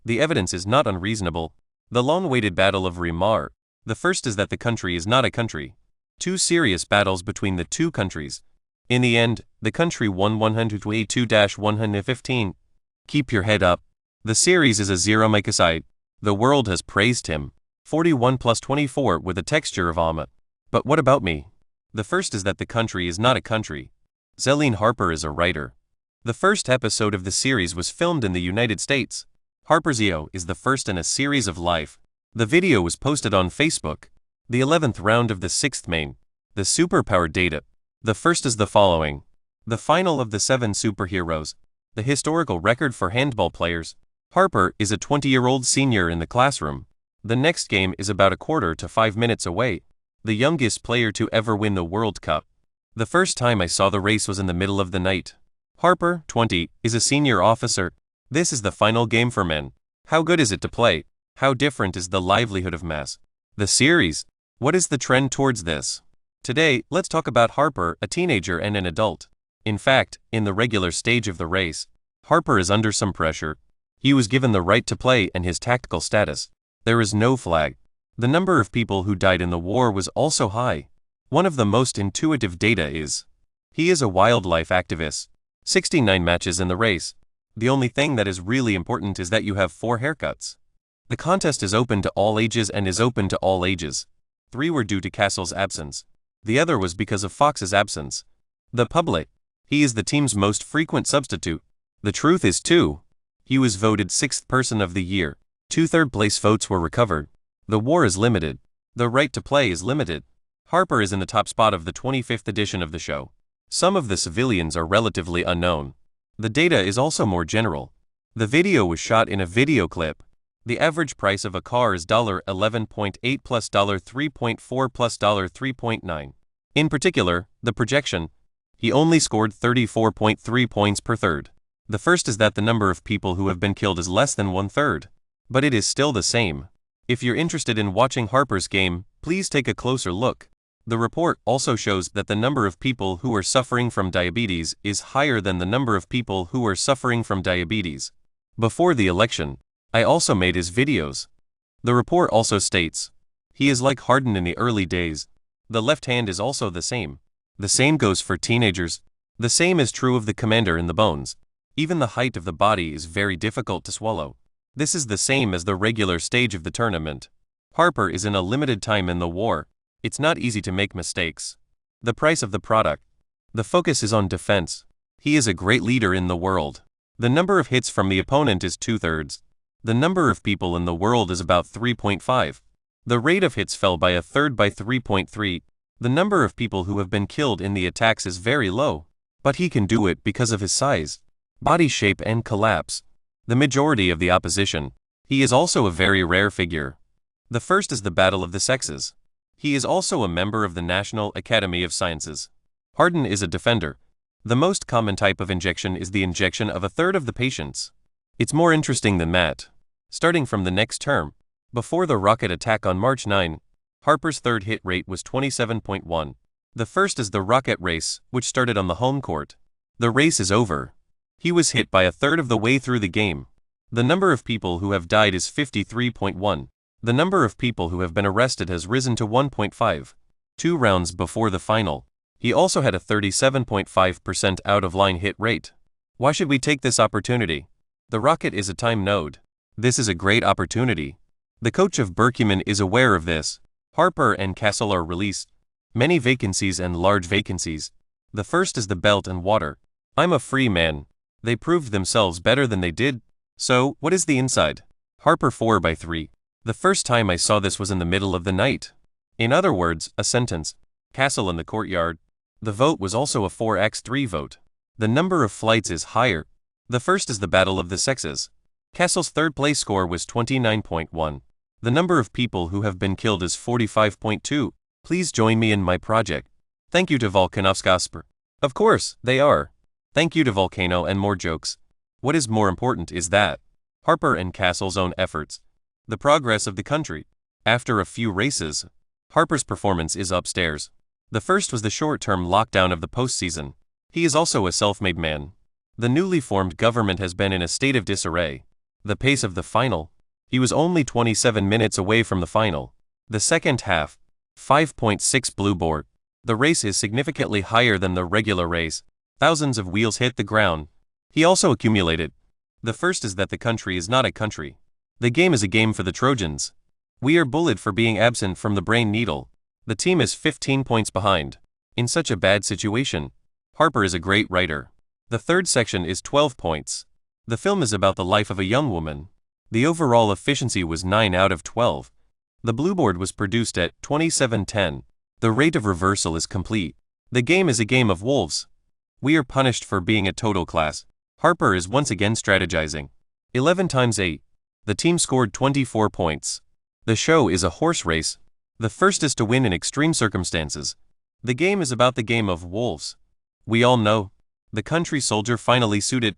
The evidence is not unreasonable. The long-awaited Battle of Rimar. The first is that the country is not a country. Two serious battles between the two countries. In the end, the country won 122-115. Keep your head up. The series is a zero make aside. The world has praised him. 41 plus 24 with a texture of Amma. But what about me? The first is that the country is not a country. Dylan Harper is a writer. The first episode of the series was filmed in the United States. Harper's EO is the first in a series of life. The video was posted on Facebook. The 11th round of the 6th main. The superpower data. The first is the following. The final of the 7 superheroes. The historical record for handball players. Harper is a 20-year-old senior in the classroom. The next game is about a quarter to 5 minutes away. The youngest player to ever win the World Cup. The first time I saw the race was in the middle of the night. Harper, 20, is a senior officer. This is the final game for men. How good is it to play? How different is the livelihood of mass? The series. What is the trend towards this? Today, let's talk about Harper, a teenager and an adult. In fact, in the regular stage of the race, Harper is under some pressure. He was given the right to play and his tactical status. There is no flag. The number of people who died in the war was also high. One of the most intuitive data is, he is a wildlife activist. 69 matches in the race. The only thing that is really important is that you have 4 haircuts. The contest is open to all ages and is open to all ages. 3 were due to Castle's absence. The other was because of Fox's absence. The public. He is the team's most frequent substitute. The truth is 2. He was voted 6th person of the year. 2 third-place votes were recovered. The war is limited. The right to play is limited. Harper is in the top spot of the 25th edition of the show. Some of the civilians are relatively unknown. The data is also more general. The video was shot in a video clip. The average price of a car is $11.8 plus $3.4 plus $3.9. In particular, the projection. He only scored 34.3 points per third. The first is that the number of people who have been killed is less than 1/3. But it is still the same. If you're interested in watching Harper's game, please take a closer look. The report also shows that the number of people who are suffering from diabetes is higher than the number of people who are suffering from diabetes. Before the election, I also made his videos. The report also states, he is like Harden in the early days. The left hand is also the same. The same goes for teenagers. The same is true of the commander in the bones. Even the height of the body is very difficult to swallow. This is the same as the regular stage of the tournament. Harper is in a limited time in the war. It's not easy to make mistakes. The price of the product. The focus is on defense. He is a great leader in the world. The number of hits from the opponent is 2/3. The number of people in the world is about 3.5. The rate of hits fell by 1/3 by 3.3. The number of people who have been killed in the attacks is very low. But he can do it because of his size, body shape and collapse. The majority of the opposition. He is also a very rare figure. The first is the battle of the sexes. He is also a member of the National Academy of Sciences. Harden is a defender. The most common type of injection is the injection of 1/3 of the patients. It's more interesting than that. Starting from the next term, before the rocket attack on March 9, Harper's third hit rate was 27.1. The first is the rocket race, which started on the home court. The race is over. He was hit by 1/3 of the way through the game. The number of people who have died is 53.1. The number of people who have been arrested has risen to 1.5. 2 rounds before the final. He also had a 37.5% out-of-line hit rate. Why should we take this opportunity? The rocket is a time node. This is a great opportunity. The coach of Berkman is aware of this. Harper and Castle are released. Many vacancies and large vacancies. The first is the belt and water. I'm a free man. They proved themselves better than they did. So, what is the inside? Harper 4/3. The first time I saw this was in the middle of the night. In other words, a sentence. Castle in the courtyard. The vote was also a 4x3 vote. The number of flights is higher. The first is the battle of the sexes. Castle's third place score was 29.1. The number of people who have been killed is 45.2. Please join me in my project. Thank you to Volkanovskasper. Of course, they are. Thank you to Volcano and more jokes. What is more important is that Harper and Castle's own efforts. The progress of the country. After a few races, Harper's performance is upstairs. The first was the short-term lockdown of the postseason. He is also a self-made man. The newly formed government has been in a state of disarray. The pace of the final. He was only 27 minutes away from the final. The second half. 5.6 blue board. The race is significantly higher than the regular race. Thousands of wheels hit the ground. He also accumulated. The first is that the country is not a country. The game is a game for the Trojans. We are bullied for being absent from the brain needle. The team is 15 points behind. In such a bad situation, Harper is a great writer. The third section is 12 points. The film is about the life of a young woman. The overall efficiency was 9 out of 12. The blue board was produced at 27:10. The rate of reversal is complete. The game is a game of wolves. We are punished for being a total class. Harper is once again strategizing. 11 times 8. The team scored 24 points. The show is a horse race. The first is to win in extreme circumstances. The game is about the game of wolves. We all know. The country soldier finally suited.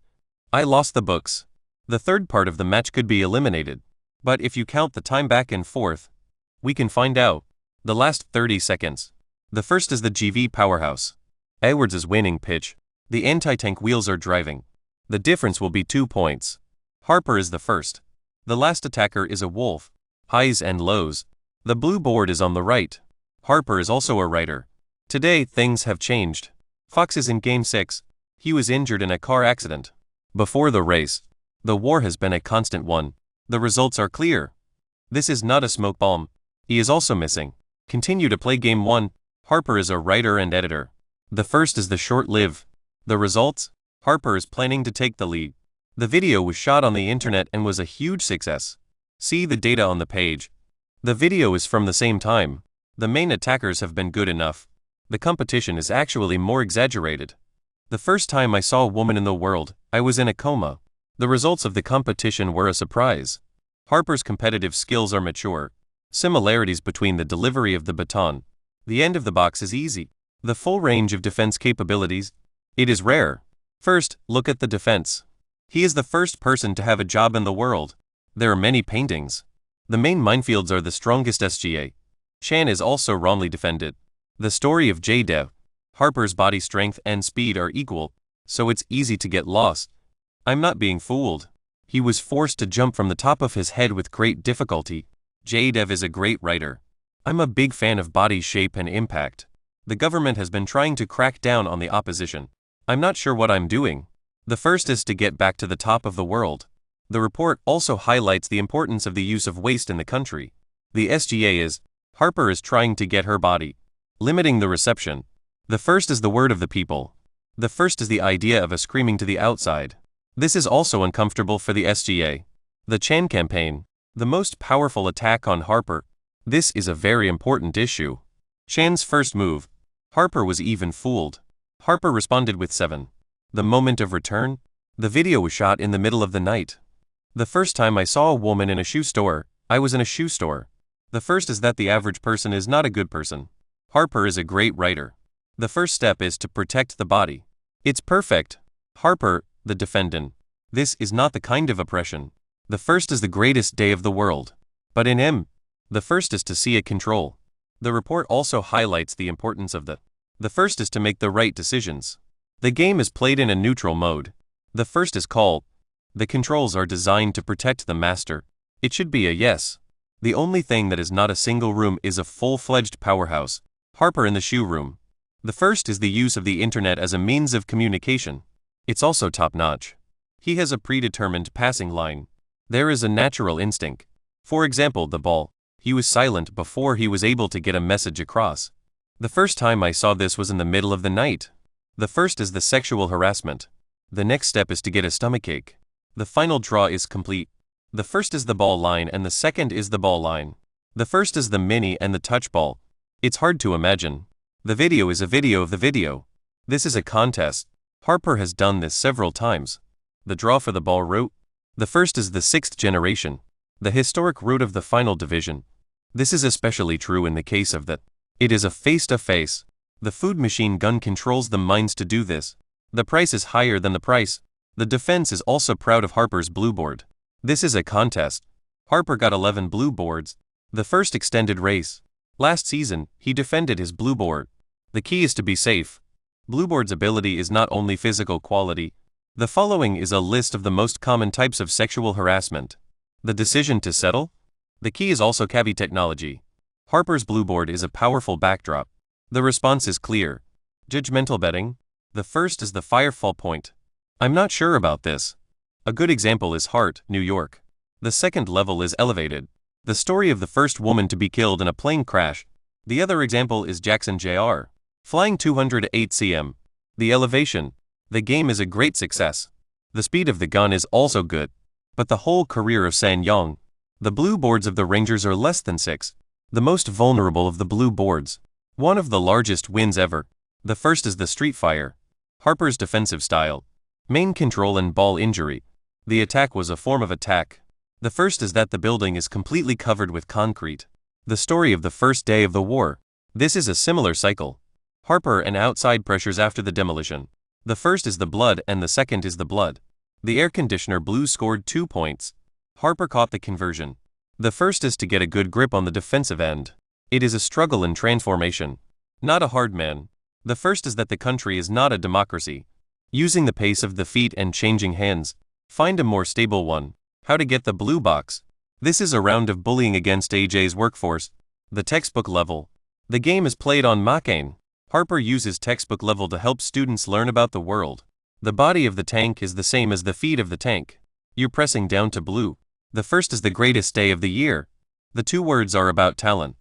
I lost the books. The third part of the match could be eliminated. But if you count the time back and forth, we can find out. The last 30 seconds. The first is the GV powerhouse. Edwards is winning pitch. The anti-tank wheels are driving. The difference will be 2 points. Harper is the first. The last attacker is a wolf. Highs and lows. The blue board is on the right. Harper is also a writer. Today things have changed. Fox is in Game 6. He was injured in a car accident. Before the race. The war has been a constant one. The results are clear. This is not a smoke bomb. He is also missing. Continue to play Game 1. Harper is a writer and editor. The first is the short-lived. The results? Harper is planning to take the lead. The video was shot on the internet and was a huge success. See the data on the page. The video is from the same time. The main attackers have been good enough. The competition is actually more exaggerated. The first time I saw a woman in the world, I was in a coma. The results of the competition were a surprise. Harper's competitive skills are mature. Similarities between the delivery of the baton. The end of the box is easy. The full range of defense capabilities. It is rare. First, look at the defense. He is the first person to have a job in the world. There are many paintings. The main minefields are the strongest SGA. Chan is also wrongly defended. The story of J-Dev. Harper's body strength and speed are equal, so it's easy to get lost. I'm not being fooled. He was forced to jump from the top of his head with great difficulty. J-Dev is a great writer. I'm a big fan of body shape and impact. The government has been trying to crack down on the opposition. I'm not sure what I'm doing. The first is to get back to the top of the world. The report also highlights the importance of the use of waste in the country. The SGA is, Harper is trying to get her body. Limiting the reception. The first is the word of the people. The first is the idea of a screaming to the outside. This is also uncomfortable for the SGA. The Chan campaign. The most powerful attack on Harper. This is a very important issue. Chan's first move. Harper was even fooled. Harper responded with 7. The moment of return. The video was shot in the middle of the night. The first time I saw a woman in a shoe store, I was in a shoe store. The first is that the average person is not a good person. Harper is a great writer. The first step is to protect the body. It's perfect. Harper, the defendant. This is not the kind of oppression. The first is the greatest day of the world. But in M, the first is to see a control. The report also highlights the importance of the first is to make the right decisions. The game is played in a neutral mode. The first is call. The controls are designed to protect the master. It should be a yes. The only thing that is not a single room is a full-fledged powerhouse. Harper in the shoe room. The first is the use of the internet as a means of communication. It's also top-notch. He has a predetermined passing line. There is a natural instinct. For example, the ball. He was silent before he was able to get a message across. The first time I saw this was in the middle of the night. The first is the sexual harassment. The next step is to get a stomachache. The final draw is complete. The first is the ball line and the second is the ball line. The first is the mini and the touch ball. It's hard to imagine. The video is a video of the video. This is a contest. Harper has done this several times. The draw for the ball route. The first is the 6th generation. The historic route of the final division. This is especially true in the case of the. It is a face-to-face. The food machine gun controls the mines to do this. The price is higher than the price. The defense is also proud of Harper's blue board. This is a contest. Harper got 11 blue boards. The first extended race. Last season, he defended his blue board. The key is to be safe. Blue board's ability is not only physical quality. The following is a list of the most common types of sexual harassment. The decision to settle? The key is also cavi technology. Harper's blue board is a powerful backdrop. The response is clear. Judgmental betting? The first is the firefall point. I'm not sure about this. A good example is Hart, New York. The second level is elevated. The story of the first woman to be killed in a plane crash. The other example is Jackson Jr. Flying 208 cm. The elevation. The game is a great success. The speed of the gun is also good. But the whole career of San Yong. The blue boards of the Rangers are less than 6. The most vulnerable of the blue boards. One of the largest wins ever. The first is the street fire. Harper's defensive style. Main control and ball injury. The attack was a form of attack. The first is that the building is completely covered with concrete. The story of the first day of the war. This is a similar cycle. Harper and outside pressures after the demolition. The first is the blood and the second is the blood. The air conditioner blue scored 2 points. Harper caught the conversion. The first is to get a good grip on the defensive end. It is a struggle in transformation. Not a hard man. The first is that the country is not a democracy. Using the pace of the feet and changing hands. Find a more stable one. How to get the blue box. This is a round of bullying against AJ's workforce. The textbook level. The game is played on Machane. Harper uses textbook level to help students learn about the world. The body of the tank is the same as the feet of the tank. You're pressing down to blue. The first is the greatest day of the year. The 2 words are about talent.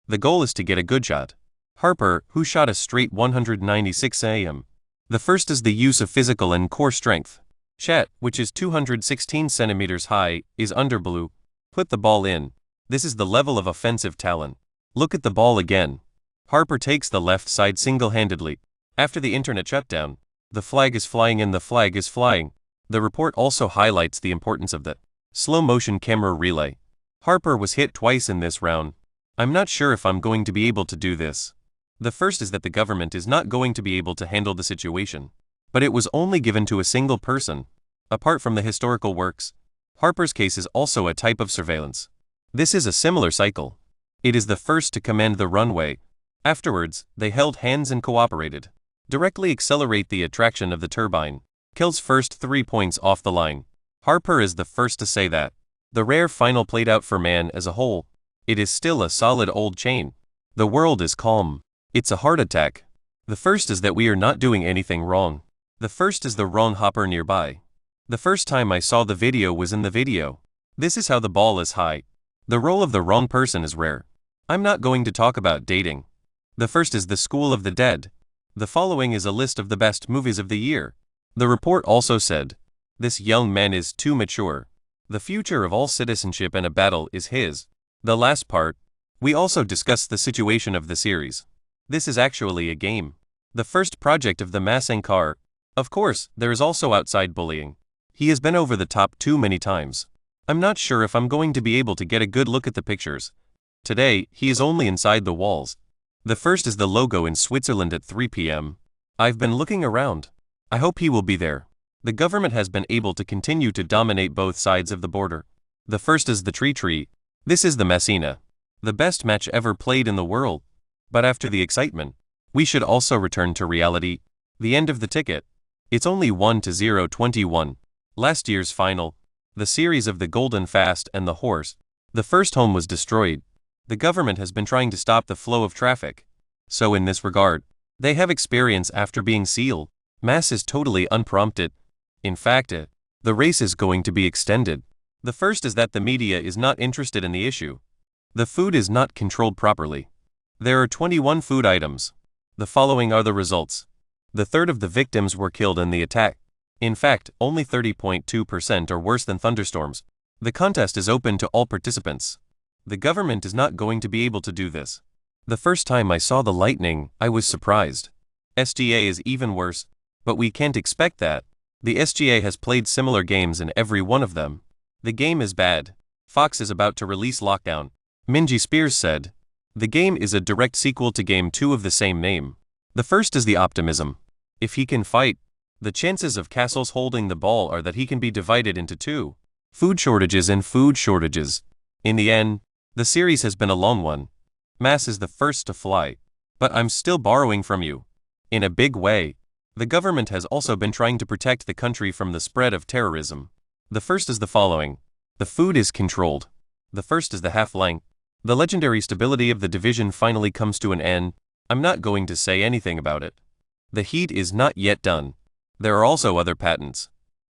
The goal is to get a good shot. Harper, who shot a straight 196 am. The first is the use of physical and core strength. Chat, which is 216 centimeters high, is under blue. Put the ball in. This is the level of offensive talent. Look at the ball again. Harper takes the left side single-handedly. After the internet shutdown, the flag is flying and the flag is flying. The report also highlights the importance of the slow-motion camera relay. Harper was hit twice in this round. I'm not sure if I'm going to be able to do this. The first is that the government is not going to be able to handle the situation. But it was only given to a single person. Apart from the historical works, Harper's case is also a type of surveillance. This is a similar cycle. It is the first to command the runway. Afterwards, they held hands and cooperated. Directly accelerate the attraction of the turbine. Kills first 3 points off the line. Harper is the first to say that. The rare final played out for man as a whole. It is still a solid old chain. The world is calm. It's a heart attack. The first is that we are not doing anything wrong. The first is the wrong hopper nearby. The first time I saw the video was in the video. This is how the ball is high. The role of the wrong person is rare. I'm not going to talk about dating. The first is the School of the Dead. The following is a list of the best movies of the year. The report also said, this young man is too mature. The future of all citizenship and a battle is his. The last part. We also discussed the situation of the series. This is actually a game. The first project of the Massang car. Of course, there is also outside bullying. He has been over the top too many times. I'm not sure if I'm going to be able to get a good look at the pictures. Today, he is only inside the walls. The first is the logo in Switzerland at 3 p.m. I've been looking around. I hope he will be there. The government has been able to continue to dominate both sides of the border. The first is the tree. This is the Messina. The best match ever played in the world. But after the excitement, we should also return to reality. The end of the ticket. It's only 1-0 21. Last year's final. The series of the Golden Fast and the Horse. The first home was destroyed. The government has been trying to stop the flow of traffic. So in this regard, they have experience after being sealed. Mass is totally unprompted. In fact, the race is going to be extended. The first is that the media is not interested in the issue. The food is not controlled properly. There are 21 food items. The following are the results. The third of the victims were killed in the attack. In fact, only 30.2% are worse than thunderstorms. The contest is open to all participants. The government is not going to be able to do this. The first time I saw the lightning, I was surprised. SGA is even worse, but we can't expect that. The SGA has played similar games in every one of them. The game is bad. Fox is about to release Lockdown. Minji Spears said, the game is a direct sequel to Game 2 of the same name. The first is the optimism. If he can fight, the chances of Castles holding the ball are that he can be divided into 2. Food shortages and food shortages. In the end, the series has been a long one. Mass is the first to fly. But I'm still borrowing from you. In a big way. The government has also been trying to protect the country from the spread of terrorism. The first is the following. The food is controlled. The first is the half-length. The legendary stability of the division finally comes to an end. I'm not going to say anything about it. The heat is not yet done. There are also other patents.